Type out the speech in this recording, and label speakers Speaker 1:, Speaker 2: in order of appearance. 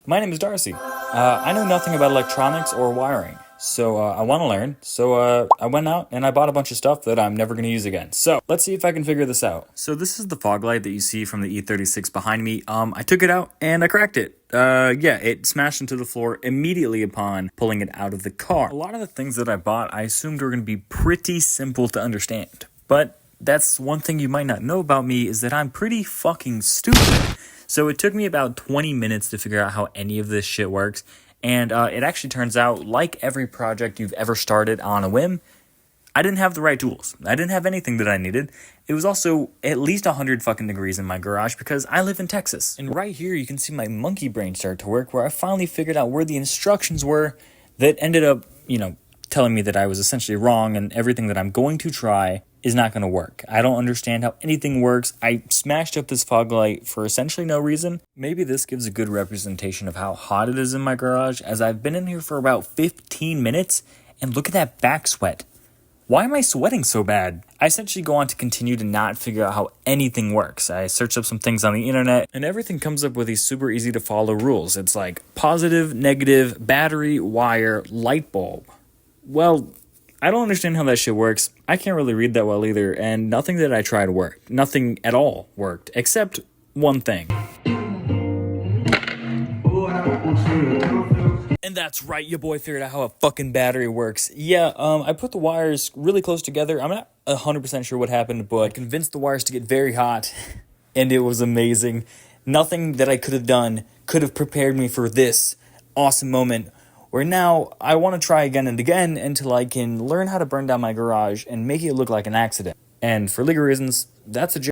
Speaker 1: My name is Darcy. I know nothing about electronics or wiring, so I want to learn. So I went out and I bought a bunch of stuff that I'm never going to use again. So let's see if I can figure this out. So this is the fog light that you see from the E36 behind me. I took it out and I cracked it. Yeah, it smashed into the floor immediately upon pulling it out of the car. A lot of the things that I bought, I assumed were going to be pretty simple to understand. But that's one thing you might not know about me is that I'm pretty fucking stupid. So it took me about 20 minutes to figure out how any of this shit works. And it actually turns out, like every project you've ever started on a whim, I didn't have the right tools. I didn't have anything that I needed. It was also at least 100 fucking degrees in my garage because I live in Texas. And right here you can see my monkey brain start to work, where I finally figured out where the instructions were that ended up, telling me that I was essentially wrong and everything that I'm going to try is not going to work. I don't understand how anything works. I smashed up this fog light for essentially no reason. Maybe this gives a good representation of how hot it is in my garage, as I've been in here for about 15 minutes and look at that back sweat. Why am I sweating so bad? I essentially go on to continue to not figure out how anything works. I search up some things on the internet and everything comes up with these super easy to follow rules. It's like positive, negative, battery, wire, light bulb. Well, I don't understand how that shit works. I can't really read that well either, and nothing that I tried worked. Nothing at all worked, except one thing. And that's right, your boy figured out how a fucking battery works. Yeah, I put the wires really close together. I'm not 100% sure what happened, but I convinced the wires to get very hot, and it was amazing. Nothing that I could have done could have prepared me for this awesome moment, where now I want to try again and again until I can learn how to burn down my garage and make it look like an accident. And for legal reasons, that's a joke.